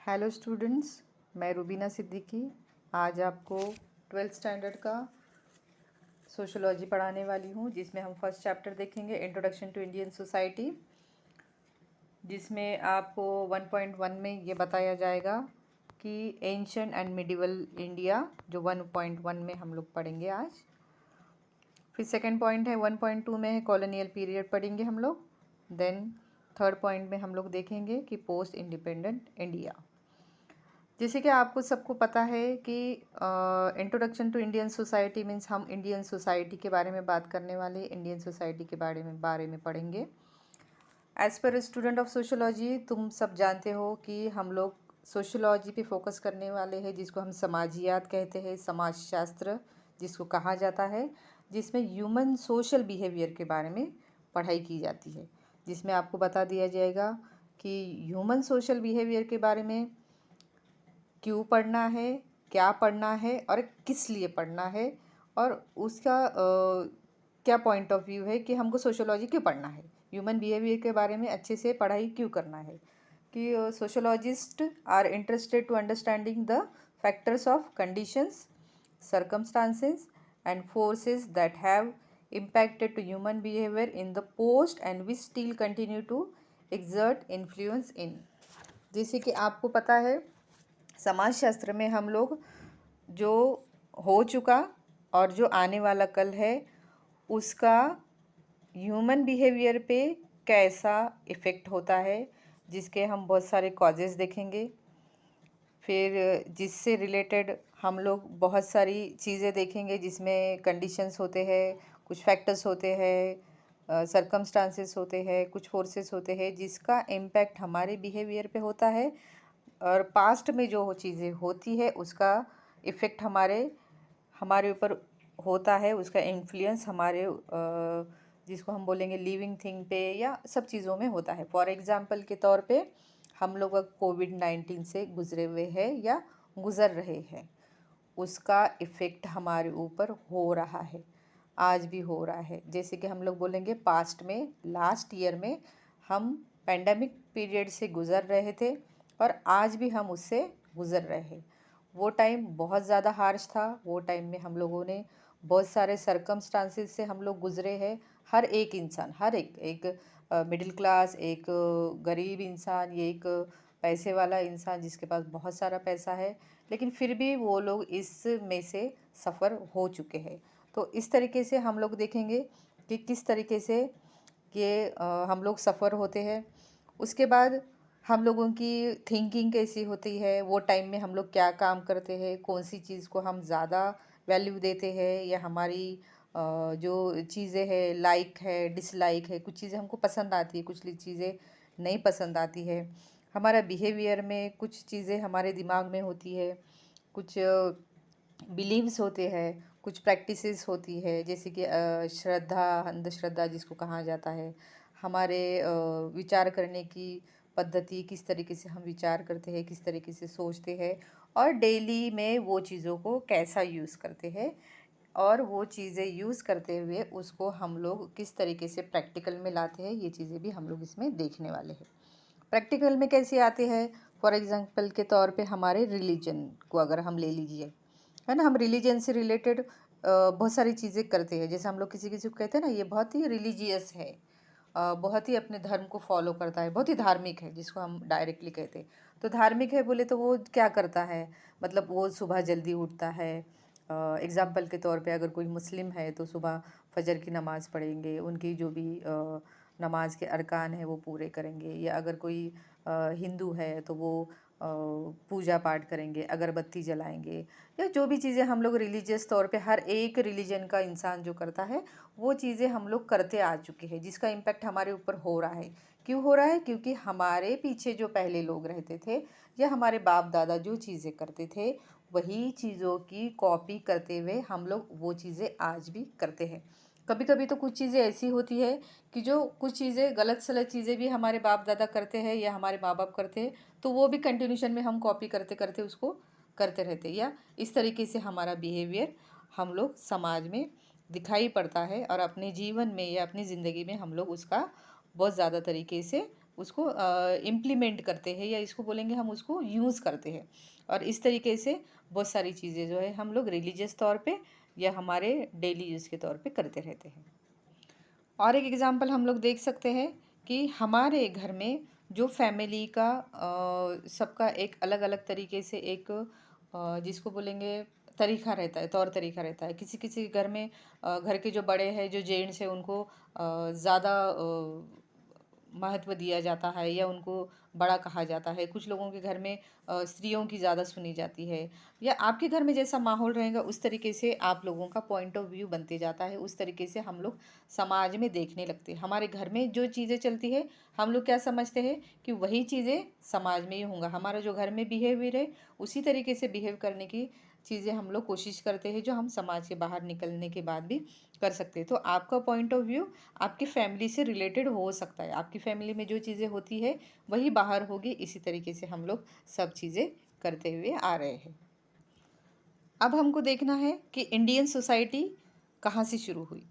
Hello students, मैं रुबीना सिद्दीकी आज आपको 12th स्टैंडर्ड का सोशोलॉजी पढ़ाने वाली हूँ, जिसमें हम फर्स्ट चैप्टर देखेंगे इंट्रोडक्शन टू इंडियन सोसाइटी, जिसमें आपको 1.1 में ये बताया जाएगा कि एंशिएंट एंड मिडिवल इंडिया, जो 1.1 में हम लोग पढ़ेंगे आज। फिर सेकंड पॉइंट है 1.2 में है कॉलोनियल पीरियड पढ़ेंगे हम लोग। देन थर्ड पॉइंट में हम लोग देखेंगे कि पोस्ट इंडिपेंडेंट इंडिया। जैसे कि आपको सबको पता है कि introduction to Indian society means हम इंडियन सोसाइटी के बारे में बात करने वाले, इंडियन सोसाइटी के बारे में पढ़ेंगे। As per student of sociology तुम सब जानते हो कि हम लोग सोशोलॉजी पे फोकस करने वाले हैं, जिसको हम समाजियात कहते हैं, समाजशास्त्र जिसको कहा जाता है, जिसमें ह्यूमन सोशल बिहेवियर के बारे में पढ़ाई की जाती है, जिसमें आपको बता दिया जाएगा कि ह्यूमन सोशल बिहेवियर के बारे में क्यों पढ़ना है, क्या पढ़ना है और किस लिए पढ़ना है, और उसका क्या पॉइंट ऑफ व्यू है कि हमको सोशोलॉजी क्यों पढ़ना है, ह्यूमन बिहेवियर के बारे में अच्छे से पढ़ाई क्यों करना है। कि sociologists are interested to understanding the factors of conditions, circumstances and forces that have impacted to human behavior in the past and which still continue to exert influence in। जैसे कि आपको पता है समाजशास्त्र में हम लोग जो हो चुका और जो आने वाला कल है उसका ह्यूमन बिहेवियर पे कैसा इफ़ेक्ट होता है, जिसके हम बहुत सारे कॉजेज़ देखेंगे। फिर जिससे रिलेटेड हम लोग बहुत सारी चीज़ें देखेंगे, जिसमें कंडीशंस होते हैं, कुछ फैक्टर्स होते हैं, सरकमस्टांसेस होते हैं, कुछ फोर्सेस होते हैं, जिसका इम्पैक्ट हमारे बिहेवियर पे होता है, और पास्ट में जो चीज़ें होती है उसका इफ़ेक्ट हमारे ऊपर होता है, उसका इन्फ्लुएंस हमारे जिसको हम बोलेंगे लिविंग थिंग पे या सब चीज़ों में होता है। फॉर एग्ज़ाम्पल के तौर पे हम लोग कोविड-19 से गुज़रे हुए हैं या गुज़र रहे हैं, उसका इफ़ेक्ट हमारे ऊपर हो रहा है, आज भी हो रहा है। जैसे कि हम लोग बोलेंगे पास्ट में, लास्ट ईयर में हम पैंडेमिक पीरियड से गुज़र रहे थे और आज भी हम उससे गुज़र रहे हैं। वो टाइम बहुत ज़्यादा हार्श था, वो टाइम में हम लोगों ने बहुत सारे सरकमस्टांसेस से हम लोग गुज़रे हैं। हर एक इंसान, हर एक मिडिल क्लास, एक गरीब इंसान, ये एक पैसे वाला इंसान जिसके पास बहुत सारा पैसा है, लेकिन फिर भी वो लोग इसमें से सफ़र हो चुके हैं। तो इस तरीके से हम लोग देखेंगे कि किस तरीके से ये हम लोग सफ़र होते हैं। उसके बाद हम लोगों की थिंकिंग कैसी होती है, वो टाइम में हम लोग क्या काम करते हैं, कौन सी चीज़ को हम ज़्यादा वैल्यू देते हैं, या हमारी जो चीज़ें हैं, लाइक है, डिसलाइक है, कुछ चीज़ें हमको पसंद आती है, कुछ चीज़ें नहीं पसंद आती है। हमारा बिहेवियर में कुछ चीज़ें हमारे दिमाग में होती है, कुछ बिलीव्स होते हैं, कुछ प्रैक्टिसेस होती है, जैसे कि श्रद्धा, अंधश्रद्धा जिसको कहा जाता है। हमारे विचार करने की पद्धति, किस तरीके से हम विचार करते हैं, किस तरीके से सोचते हैं, और डेली में वो चीज़ों को कैसा यूज़ करते हैं, और वो चीज़ें यूज़ करते हुए उसको हम लोग किस तरीके से प्रैक्टिकल में लाते हैं, ये चीज़ें भी हम लोग इसमें देखने वाले हैं। प्रैक्टिकल में कैसे आते हैं, फॉर एग्जांपल के तौर पे हमारे रिलीजन को अगर हम ले लीजिए, है ना, हम रिलीजन से रिलेटेड बहुत सारी चीज़ें करते हैं। जैसे हम लोग किसी किसी को कहते हैं ना, ये बहुत ही रिलीजियस है, बहुत ही अपने धर्म को फॉलो करता है, बहुत ही धार्मिक है, जिसको हम डायरेक्टली कहते हैं। तो धार्मिक है बोले तो वो क्या करता है, मतलब वो सुबह जल्दी उठता है। एग्ज़ाम्पल के तौर पे अगर कोई मुस्लिम है तो सुबह फजर की नमाज़ पढ़ेंगे, उनकी जो भी नमाज के अरकान है वो पूरे करेंगे। या अगर कोई हिंदू है तो वो पूजा पाठ करेंगे, अगरबत्ती जलाएंगे, या जो भी चीज़ें हम लोग रिलीजियस तौर पे हर एक रिलीजन का इंसान जो करता है वो चीज़ें हम लोग करते आ चुके हैं, जिसका इम्पैक्ट हमारे ऊपर हो रहा है। क्यों हो रहा है? क्योंकि हमारे पीछे जो पहले लोग रहते थे या हमारे बाप दादा जो चीज़ें करते थे, वही चीज़ों की कॉपी करते हुए हम लोग वो चीज़ें आज भी करते हैं। कभी कभी तो कुछ चीज़ें ऐसी होती है कि जो कुछ चीज़ें गलत सलत चीज़ें भी हमारे बाप दादा करते हैं या हमारे माँ बाप करते हैं, तो वो भी कंटिन्यूशन में हम कॉपी करते करते उसको करते रहते हैं, या इस तरीके से हमारा बिहेवियर हम लोग समाज में दिखाई पड़ता है, और अपने जीवन में या अपनी ज़िंदगी में हम लोग उसका बहुत ज़्यादा तरीके से उसको इम्प्लीमेंट करते हैं, या इसको बोलेंगे हम उसको यूज़ करते हैं। और इस तरीके से बहुत सारी चीज़ें जो है हम लोग रिलीजियस तौर पे या हमारे डेली यूज़ के तौर पे करते रहते हैं। और एक एग्ज़ाम्पल हम लोग देख सकते हैं कि हमारे घर में जो फैमिली का सबका एक अलग अलग तरीके से एक जिसको बोलेंगे तरीका रहता है, तौर तरीका रहता है। किसी किसी घर में घर के जो बड़े हैं, जो जेंट्स हैं, उनको ज़्यादा महत्व दिया जाता है या उनको बड़ा कहा जाता है। कुछ लोगों के घर में स्त्रियों की ज़्यादा सुनी जाती है, या आपके घर में जैसा माहौल रहेगा उस तरीके से आप लोगों का पॉइंट ऑफ व्यू बनते जाता है। उस तरीके से हम लोग समाज में देखने लगते हैं। हमारे घर में जो चीज़ें चलती है, हम लोग क्या समझते हैं कि वही चीज़ें समाज में ही होंगे। हमारा जो घर में बिहेवियर है, उसी तरीके से बिहेव करने की चीज़ें हम लोग कोशिश करते हैं, जो हम समाज के बाहर निकलने के बाद भी कर सकते हैं। तो आपका पॉइंट ऑफ व्यू आपकी फैमिली से रिलेटेड हो सकता है। आपकी फैमिली में जो चीज़ें होती है वही बाहर होगी। इसी तरीके से हम लोग सब चीज़ें करते हुए आ रहे हैं। अब हमको देखना है कि इंडियन सोसाइटी कहाँ से शुरू हुई,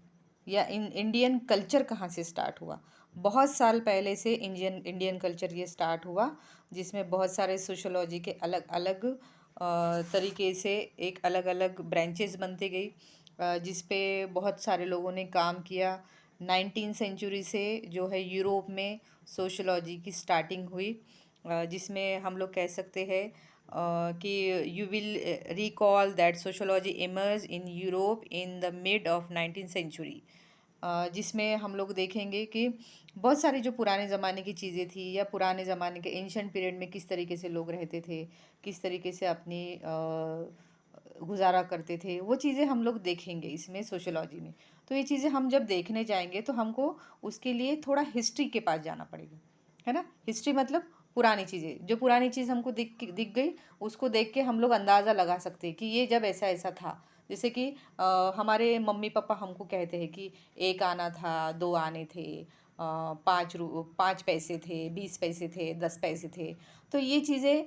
या इंडियन कल्चर कहाँ से स्टार्ट हुआ। बहुत साल पहले से इंडियन इंडियन कल्चर ये स्टार्ट हुआ, जिसमें बहुत सारे सोशोलॉजी के अलग अलग तरीके से एक अलग अलग ब्रांचेस बनते गई, जिस पे बहुत सारे लोगों ने काम किया। 19 सेंचुरी से जो है यूरोप में सोशोलॉजी की स्टार्टिंग हुई, जिसमें हम लोग कह सकते हैं कि you will recall that sociology emerge in Europe in the mid of 19 century. जिसमें हम लोग देखेंगे कि बहुत सारी जो पुराने ज़माने की चीज़ें थी, या पुराने ज़माने के एंशंट पीरियड में किस तरीके से लोग रहते थे, किस तरीके से अपनी गुजारा करते थे, वो चीज़ें हम लोग देखेंगे इसमें सोशोलॉजी में। तो ये चीज़ें हम जब देखने जाएंगे तो हमको उसके लिए थोड़ा हिस्ट्री के पास जाना पड़ेगा, है ना। हिस्ट्री मतलब पुरानी चीज़ें, जो पुरानी चीज़ हमको दिख गई, उसको देख के हम लोग अंदाज़ा लगा सकते हैं कि ये जब ऐसा ऐसा था। जैसे कि हमारे मम्मी पापा हमको कहते हैं कि एक आना था, दो आने थे, 5 पैसे थे, 20 पैसे थे, 10 पैसे थे। तो ये चीज़ें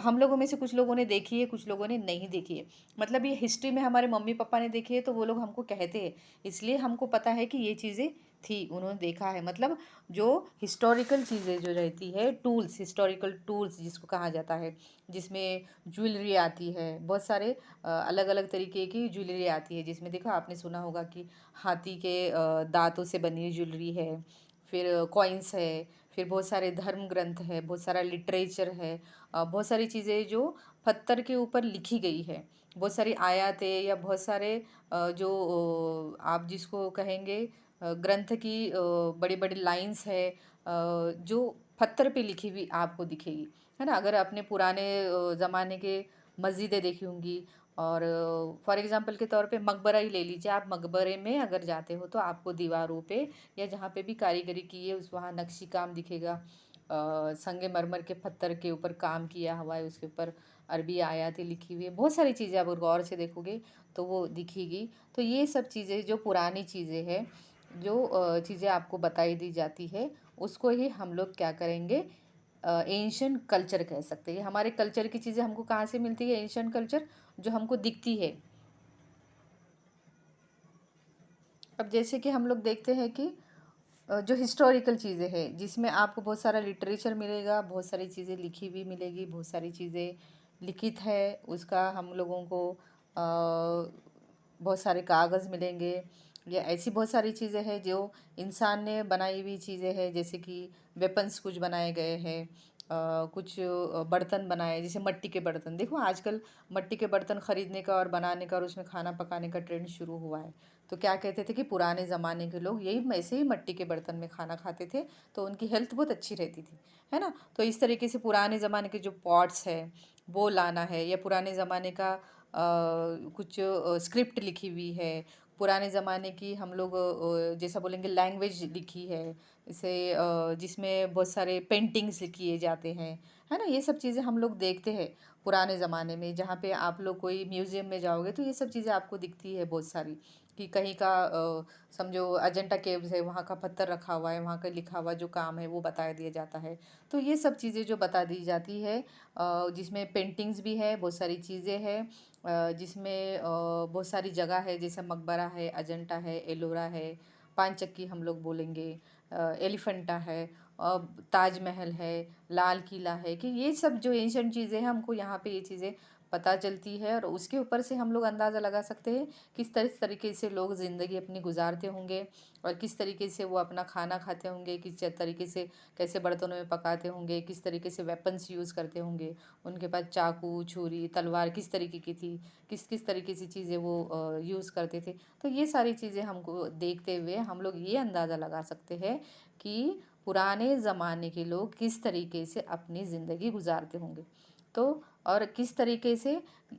हम लोगों में से कुछ लोगों ने देखी है, कुछ लोगों ने नहीं देखी है। मतलब ये हिस्ट्री में हमारे मम्मी पापा ने देखी है, तो वो लोग हमको कहते हैं, इसलिए हमको पता है कि ये चीज़ें थी, उन्होंने देखा है। मतलब जो हिस्टोरिकल चीज़ें जो रहती है, टूल्स, हिस्टोरिकल टूल्स जिसको कहा जाता है, जिसमें ज्वेलरी आती है, बहुत सारे अलग अलग तरीके की ज्वेलरी आती है, जिसमें देखो आपने सुना होगा कि हाथी के दांतों से बनी हुई ज्वेलरी है, फिर कॉइन्स है, फिर बहुत सारे धर्म ग्रंथ है, बहुत सारा लिटरेचर है, बहुत सारी चीज़ें जो पत्थर के ऊपर लिखी गई है, बहुत सारी आयतें, या बहुत सारे जो आप जिसको कहेंगे ग्रंथ की बड़ी बड़ी लाइंस है, जो पत्थर पे लिखी हुई आपको दिखेगी, है ना। अगर आपने पुराने ज़माने के मस्जिदें देखी होंगी, और फॉर एग्जांपल के तौर पे मकबरा ही ले लीजिए। आप मकबरे में अगर जाते हो तो आपको दीवारों पे या जहाँ पे भी कारीगरी की है उस वहाँ नक्शी काम दिखेगा। संगमरमर के पत्थर के ऊपर काम किया हुआ है, उसके ऊपर अरबी आयतें लिखी हुई है, बहुत सारी चीज़ें आप गौर से देखोगे तो वो दिखेगी। तो ये सब चीज़ें जो पुरानी चीज़ें हैं, जो चीज़ें आपको बताई दी जाती है, उसको ही हम लोग क्या करेंगे, एंशियंट कल्चर कह सकते हैं। हमारे कल्चर की चीज़ें हमको कहाँ से मिलती है, एंशियंट कल्चर जो हमको दिखती है। अब जैसे कि हम लोग देखते हैं कि जो हिस्टोरिकल चीज़ें हैं, जिसमें आपको बहुत सारा लिटरेचर मिलेगा, बहुत सारी चीज़ें लिखी हुई मिलेगी, बहुत सारी चीज़ें लिखित है, उसका हम लोगों को बहुत सारे कागज़ मिलेंगे, या ऐसी बहुत सारी चीज़ें हैं जो इंसान ने बनाई हुई चीज़ें हैं। जैसे कि वेपन्स कुछ बनाए गए हैं, कुछ बर्तन बनाए, जैसे मिट्टी के बर्तन। देखो आजकल मिट्टी के बर्तन ख़रीदने का और बनाने का और उसमें खाना पकाने का ट्रेंड शुरू हुआ है। तो क्या कहते थे कि पुराने ज़माने के लोग यही ऐसे ही मिट्टी के बर्तन में खाना खाते थे, तो उनकी हेल्थ बहुत अच्छी रहती थी, है ना। तो इस तरीके से पुराने ज़माने के जो पॉट्स है वो लाना है, या पुराने ज़माने का कुछ स्क्रिप्ट लिखी हुई है, पुराने ज़माने की हम लोग जैसा बोलेंगे लैंग्वेज लिखी है, इसे जिसमें बहुत सारे पेंटिंग्स किए जाते हैं, है ना। ये सब चीज़ें हम लोग देखते हैं पुराने ज़माने में। जहाँ पे आप लोग कोई म्यूज़ियम में जाओगे तो ये सब चीज़ें आपको दिखती है बहुत सारी, कि कहीं का समझो अजंता केव्स है, वहाँ का पत्थर रखा हुआ है, वहाँ का लिखा हुआ जो काम है वो बता दिया जाता है। तो ये सब चीज़ें जो बता दी जाती है, जिसमें पेंटिंग्स भी है, बहुत सारी चीज़ें हैं, जिसमें बहुत सारी जगह है, जैसे मकबरा है, अजंता है, एलोरा है, पान चक्की हम लोग बोलेंगे, एलिफेंटा है। ताजमहल है, लाल किला है, कि ये सब जो एंशंट चीज़ें हैं हमको यहाँ पे ये चीज़ें पता चलती है। और उसके ऊपर से हम लोग अंदाज़ा लगा सकते हैं किस तरीके से लोग ज़िंदगी अपनी गुजारते होंगे और किस तरीके से वो अपना खाना खाते होंगे, किस तरीके से कैसे बर्तनों में पकाते होंगे, किस तरीके से वेपन्स यूज़ करते होंगे, उनके पास चाकू छुरी तलवार किस तरीके की थी, किस किस तरीके से चीज़ें वो यूज़ करते थे। तो ये सारी चीज़ें हमको देखते हुए हम लोग ये अंदाज़ा लगा सकते हैं कि पुराने ज़माने के लोग किस तरीके से अपनी ज़िंदगी गुजारते होंगे। तो और किस तरीके से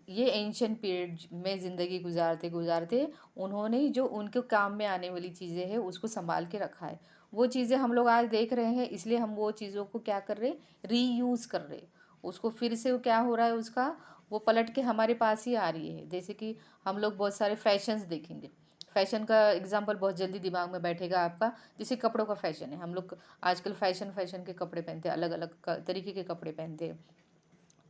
ये एंशियंट पीरियड में ज़िंदगी गुजारते गुजारते उन्होंने जो उनके काम में आने वाली चीज़ें हैं उसको संभाल के रखा है। वो चीज़ें हम लोग आज देख रहे हैं, इसलिए हम वो चीज़ों को क्या कर रहे, रीयूज़ कर रहे, उसको फिर से क्या हो रहा है, उसका वो पलट के हमारे पास ही आ रही है। जैसे कि हम लोग बहुत सारे फैशंस देखेंगे, फैशन का एग्जांपल बहुत जल्दी दिमाग में बैठेगा आपका। जैसे कपड़ों का फैशन है, हम लोग आजकल फैशन के कपड़े पहनते हैं, अलग अलग तरीके के कपड़े पहनते हैं।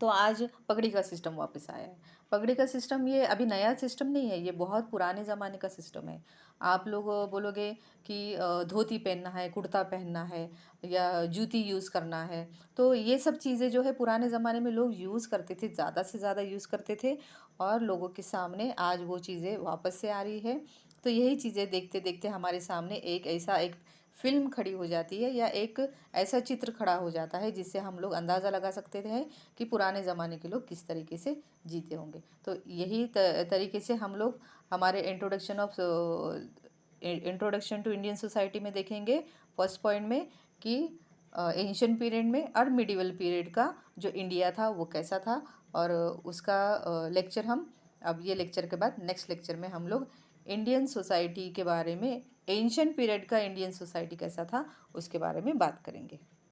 तो आज पगड़ी का सिस्टम वापस आया है। पगड़ी का सिस्टम ये अभी नया सिस्टम नहीं है, ये बहुत पुराने ज़माने का सिस्टम है। आप लोग बोलोगे कि धोती पहनना है, कुर्ता पहनना है या जूती यूज़ करना है, तो ये सब चीज़ें जो है पुराने ज़माने में लोग यूज़ करते थे, ज़्यादा से ज़्यादा यूज़ करते थे। और लोगों के सामने आज वो चीज़ें वापस से आ रही है। तो यही चीज़ें देखते देखते हमारे सामने एक फिल्म खड़ी हो जाती है या एक ऐसा चित्र खड़ा हो जाता है जिससे हम लोग अंदाज़ा लगा सकते थे कि पुराने ज़माने के लोग किस तरीके से जीते होंगे। तो यही तरीके से हम लोग हमारे इंट्रोडक्शन टू इंडियन सोसाइटी में देखेंगे फर्स्ट पॉइंट में कि एंशियंट पीरियड में और मिडिवल पीरियड का जो इंडिया था वो कैसा था। और उसका लेक्चर हम अब ये लेक्चर के बाद नेक्स्ट लेक्चर में हम लोग इंडियन सोसाइटी के बारे में, एंशियंट पीरियड का इंडियन सोसाइटी कैसा था उसके बारे में बात करेंगे।